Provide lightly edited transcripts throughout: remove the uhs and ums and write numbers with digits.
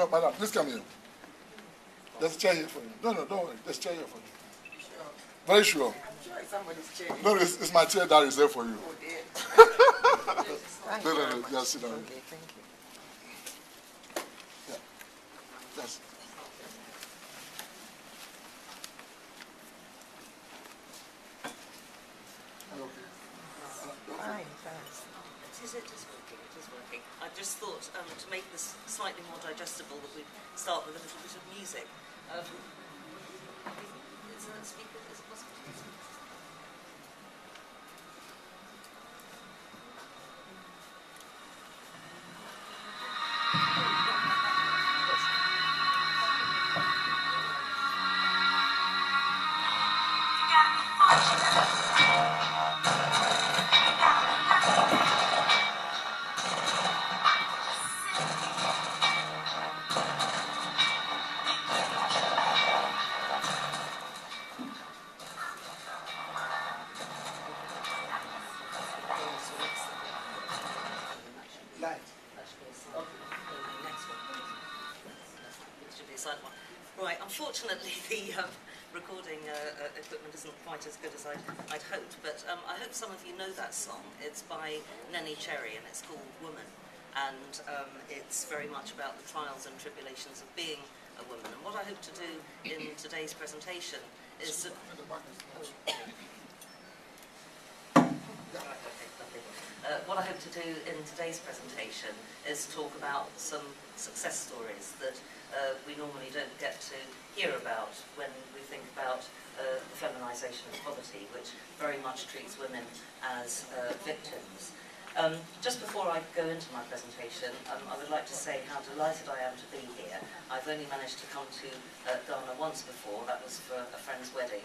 No, madam, please come here. There's a chair here for you. No, don't worry. There's a chair here for you. Sure. Very sure. I'm sure it's somebody's chair. No, it's my chair that is there for you. Oh, dear. No, just sit down. Okay, thank you. Yeah. That's Fine. Is it just working? It is working. I just thought to make this slightly more digestible that we'd start with a little bit of music. Is there a speaker? Is it possible to use? Right, unfortunately the recording equipment isn't quite as good as I'd hoped, but I hope some of you know that song. It's by Nenny Cherry and it's called Woman, and it's very much about the trials and tribulations of being a woman. And what I hope to do in today's presentation is... what I hope to do in today's presentation is talk about some success stories that we normally don't get to hear about when we think about the feminisation of poverty, which very much treats women as victims. Just before I go into my presentation, I would like to say how delighted I am to be here. I've only managed to come to Ghana once before. That was for a friend's wedding,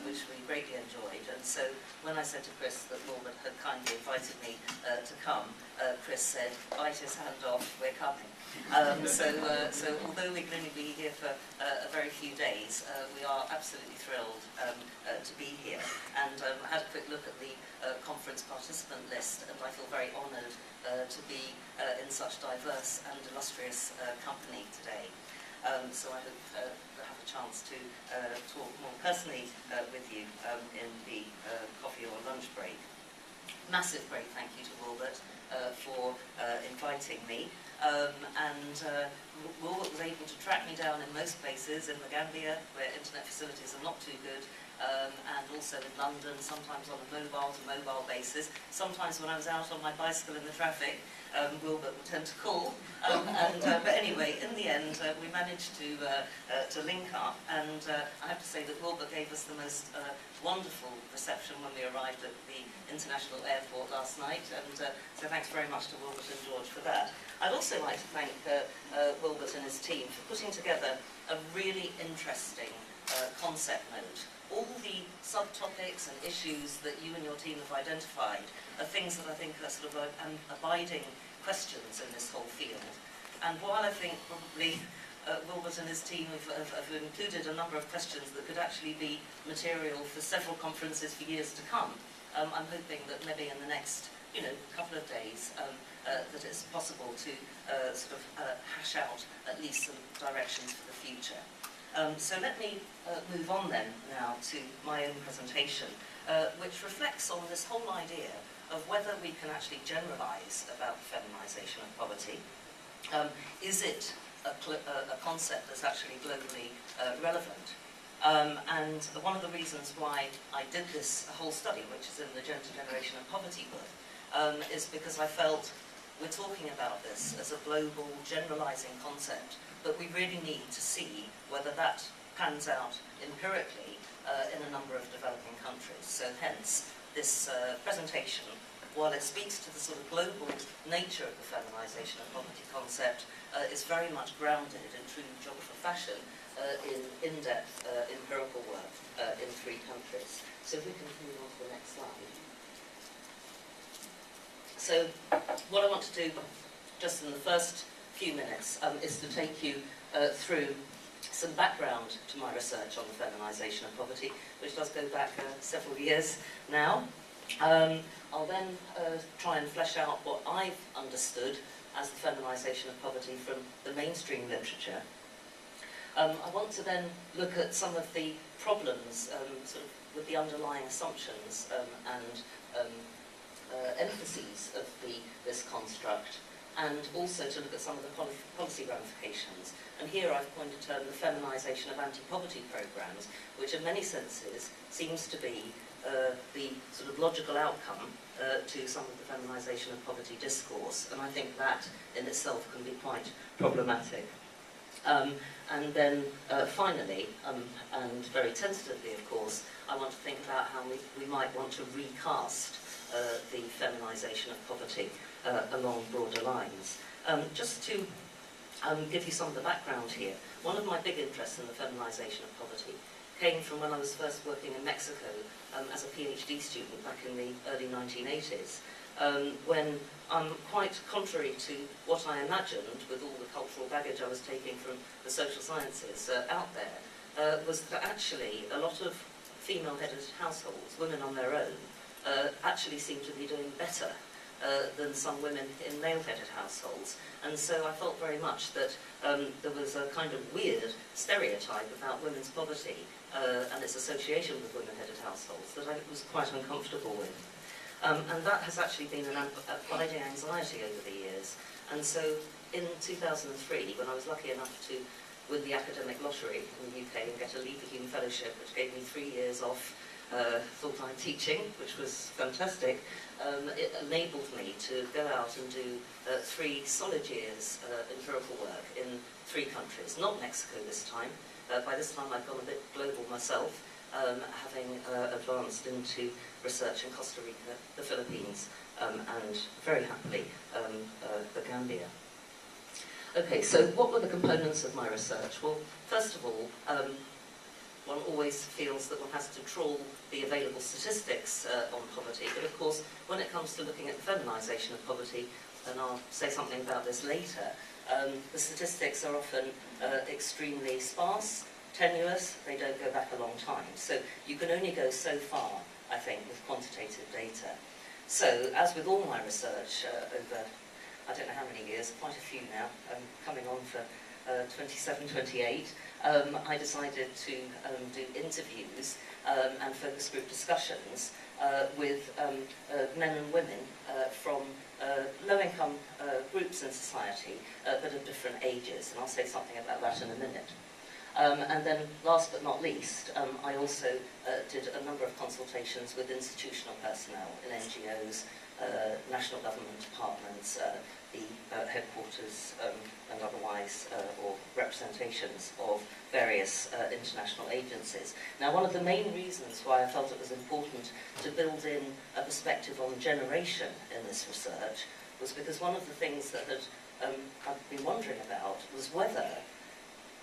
which we greatly enjoyed. And so when I said to Chris that Wilbert had kindly invited me to come, Chris said, "Bite his hand off, we're coming." So although we can only be here for a very few days, we are absolutely thrilled to be here. And I had a quick look at the conference participant list, and I feel very honoured to be in such diverse and illustrious company today. So I hope to have a chance to talk more personally with you in the coffee or lunch break. Massive great thank you to Wilbert for inviting me. Wilbert was able to track me down in most places, in the Gambia, where internet facilities are not too good, and also in London, sometimes on a mobile-to-mobile basis. Sometimes when I was out on my bicycle in the traffic, Wilbert would tend to call. But anyway, in the end, we managed to link up, and I have to say that Wilbert gave us the most wonderful reception when we arrived at the international airport last night, and so thanks very much to Wilbert and George for that. I'd also like to thank Wilbert and his team for putting together a really interesting concept note. All the subtopics and issues that you and your team have identified are things that I think are sort of abiding questions in this whole field. And while I think probably Wilbert and his team have included a number of questions that could actually be material for several conferences for years to come, I'm hoping that maybe in the next couple of days that it's possible to hash out at least some directions for the future. So let me move on then now to my own presentation, which reflects on this whole idea of whether we can actually generalise about the feminisation of poverty. Is it a concept that's actually globally relevant? And one of the reasons why I did this whole study, which is in the Gender, Generation and Poverty book, is because I felt we're talking about this as a global, generalising concept, but we really need to see whether that pans out empirically in a number of developing countries. So hence, this presentation, while it speaks to the sort of global nature of the feminisation of poverty concept, is very much grounded in true geographer fashion in in-depth empirical work in 3 countries. So if we can move on to the next slide. So what I want to do just in the first few minutes is to take you through some background to my research on the feminisation of poverty, which does go back several years now. I'll then try and flesh out what I've understood as the feminisation of poverty from the mainstream literature. I want to then look at some of the problems sort of with the underlying assumptions and emphases of this construct, and also to look at some of the policy ramifications. And here I've coined a term, the feminisation of anti-poverty programmes, which in many senses seems to be the sort of logical outcome to some of the feminisation of poverty discourse, and I think that in itself can be quite problematic. And then finally, and very tentatively of course, I want to think about how we might want to recast the feminisation of poverty along broader lines. Just to give you some of the background here, one of my big interests in the feminisation of poverty came from when I was first working in Mexico as a PhD student back in the early 1980s, when, quite contrary to what I imagined with all the cultural baggage I was taking from the social sciences out there, was that actually a lot of female-headed households, women on their own, actually seem to be doing better than some women in male-headed households. And so I felt very much that there was a kind of weird stereotype about women's poverty and its association with women-headed households that I was quite uncomfortable with. And that has actually been an abiding anxiety over the years. And so in 2003, when I was lucky enough to win the academic lottery in the UK and get a Leverhulme Fellowship, which gave me 3 years off full-time teaching, which was fantastic, it enabled me to go out and do 3 solid years empirical work in 3 countries, not Mexico this time. By this time I'd gone a bit global myself, having advanced into research in Costa Rica, the Philippines, and very happily the Gambia. Okay, so what were the components of my research? Well, first of all, one always feels that one has to trawl the available statistics on poverty, but of course, when it comes to looking at the feminisation of poverty, and I'll say something about this later, the statistics are often extremely sparse, tenuous, they don't go back a long time. So you can only go so far, I think, with quantitative data. So, as with all my research over, I don't know how many years, quite a few now, coming on for 27, 28, I decided to do interviews and focus group discussions with men and women from low-income groups in society, but of different ages, and I'll say something about that in a minute. And then, last but not least, I also did a number of consultations with institutional personnel in NGOs, national government departments, the headquarters and otherwise, or representations of various international agencies. Now, one of the main reasons why I felt it was important to build in a perspective on generation in this research was because one of the things that I've been wondering about was whether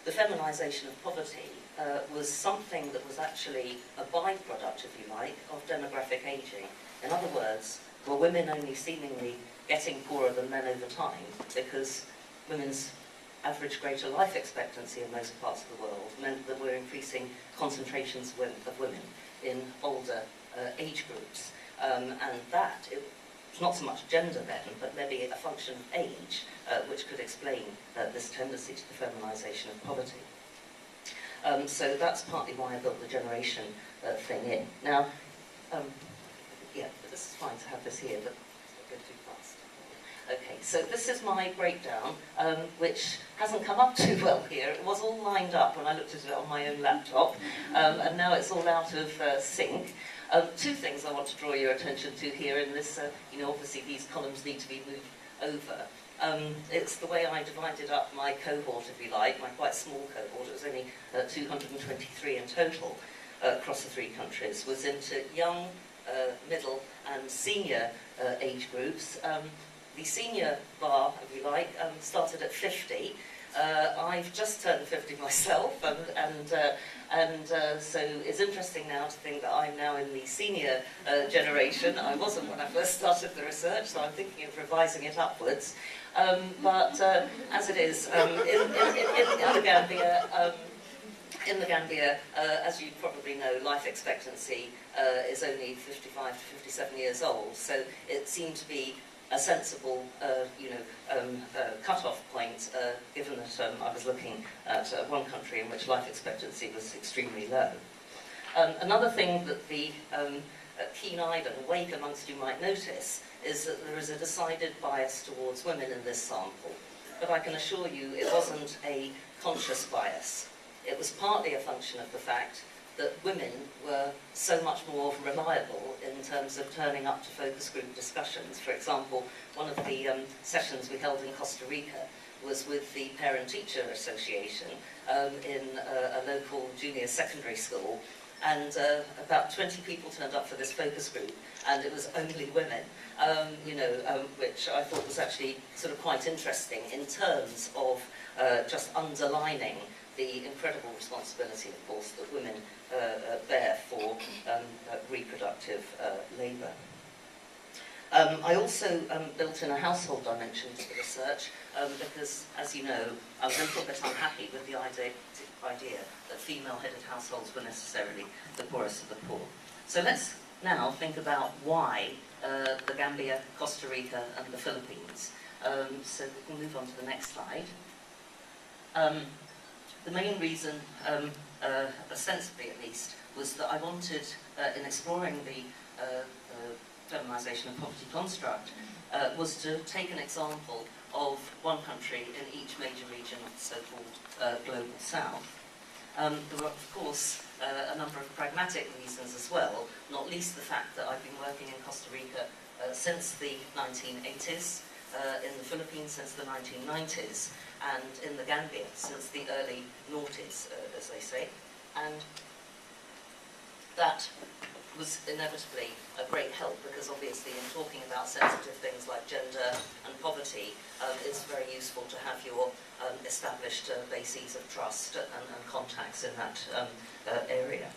the feminisation of poverty was something that was actually a byproduct, if you like, of demographic ageing. In other words, were women only seemingly getting poorer than men over time because women's average greater life expectancy in most parts of the world meant that we're increasing concentrations of women in older age groups. And that, it's not so much gender then, but maybe a function of age, which could explain this tendency to the feminisation of poverty. So that's partly why I built the generation thing in. Now, yeah, but this is fine to have this here, but it's not go too fast. Okay, so this is my breakdown, which hasn't come up too well here. It was all lined up when I looked at it on my own laptop, and now it's all out of sync. 2 things I want to draw your attention to here in this, obviously these columns need to be moved over. It's the way I divided up my cohort, if you like, my quite small cohort. It was only 223 in total across the 3 countries, was into young, middle and senior age groups. The senior bar, if you like, started at 50. I've just turned 50 myself, and so it's interesting now to think that I'm now in the senior generation. I wasn't when I first started the research, so I'm thinking of revising it upwards. But as it is, in the Gambia, as you probably know, life expectancy is only 55 to 57 years old, so it seemed to be a sensible, cut-off point, given that I was looking at one country in which life expectancy was extremely low. Another thing that the keen-eyed and awake amongst you might notice is that there is a decided bias towards women in this sample. But I can assure you it wasn't a conscious bias. It was partly a function of the fact that women were so much more reliable in terms of turning up to focus group discussions. For example, one of the sessions we held in Costa Rica was with the Parent-Teacher Association in a local junior secondary school, and about 20 people turned up for this focus group, and it was only women, which I thought was actually sort of quite interesting in terms of just underlining the incredible responsibility, of course, that women bear for reproductive labour. I also built in a household dimension to the research because, as you know, I was a little bit unhappy with the idea that female-headed households were necessarily the poorest of the poor. So let's now think about why the Gambia, Costa Rica and the Philippines. So we can move on to the next slide. The main reason, ostensibly at least, was that I wanted, in exploring the feminization of poverty construct, was to take an example of one country in each major region of the so-called Global South. There were, of course, a number of pragmatic reasons as well, not least the fact that I've been working in Costa Rica since the 1980s, in the Philippines since the 1990s, and in the Gambia since the early noughties, as they say. And that was inevitably a great help, because obviously in talking about sensitive things like gender and poverty, it's very useful to have your established bases of trust and contacts in that area.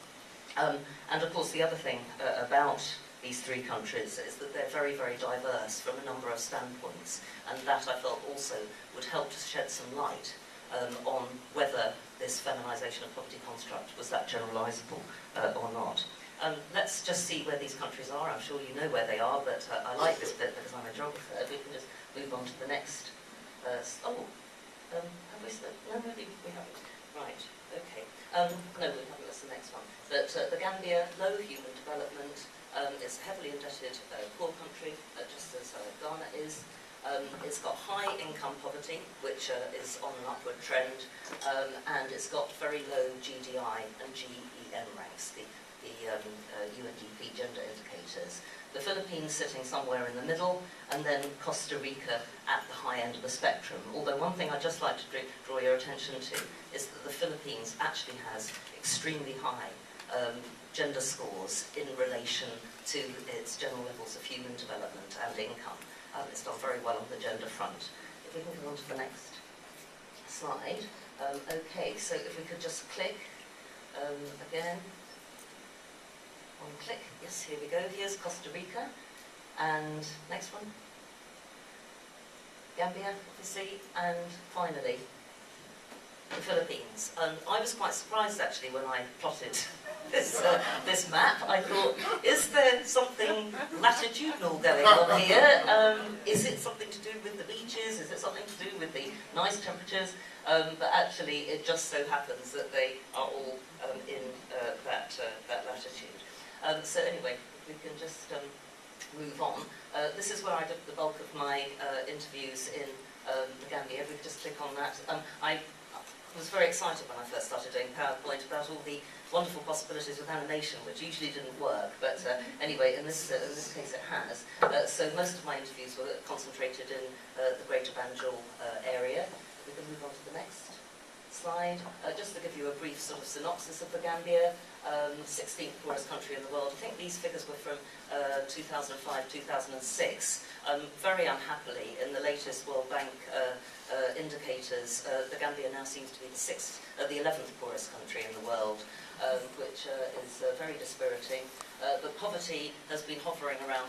And of course the other thing about these three countries is that they're very, very diverse from a number of standpoints, and that I felt also would help to shed some light on whether this feminization of poverty construct was that generalizable or not. Let's just see where these countries are. I'm sure you know where they are, but I like this bit because I'm a geographer. We can just move on to the next. Have we still? No, maybe we haven't. Right, okay. No, we haven't. That's the next one. But the Gambia, low human development. It's a heavily indebted poor country, just as Ghana is. It's got high income poverty, which is on an upward trend, and it's got very low GDI and GEM ranks, the UNDP gender indicators. The Philippines sitting somewhere in the middle, and then Costa Rica at the high end of the spectrum. Although one thing I'd just like to draw your attention to is that the Philippines actually has extremely high gender scores in relation to its general levels of human development and income. It's done very well on the gender front. If we can go on to the next slide. Okay, so if we could just click again. One click. Yes, here we go. Here's Costa Rica. And next one. Gambia, obviously. And finally, the Philippines. I was quite surprised actually when I plotted this map. I thought, is there something latitudinal going on here? Is it something to do with the beaches? Is it something to do with the nice temperatures? But actually, it just so happens that they are all in that latitude. So anyway, we can just move on. This is where I did the bulk of my interviews in the Gambia. We could just click on that. I was very excited when I first started doing PowerPoint about all the wonderful possibilities with animation, which usually didn't work, but anyway, in this case it has. So most of my interviews were concentrated in the Greater Banjul area. We can move on to the next slide. Just to give you a brief sort of synopsis of the Gambia, 16th poorest country in the world. I think these figures were from 2005-2006. Very unhappily, in the latest World Bank indicators, the Gambia now seems to be the 11th poorest country in the world, which is very dispiriting. The poverty has been hovering around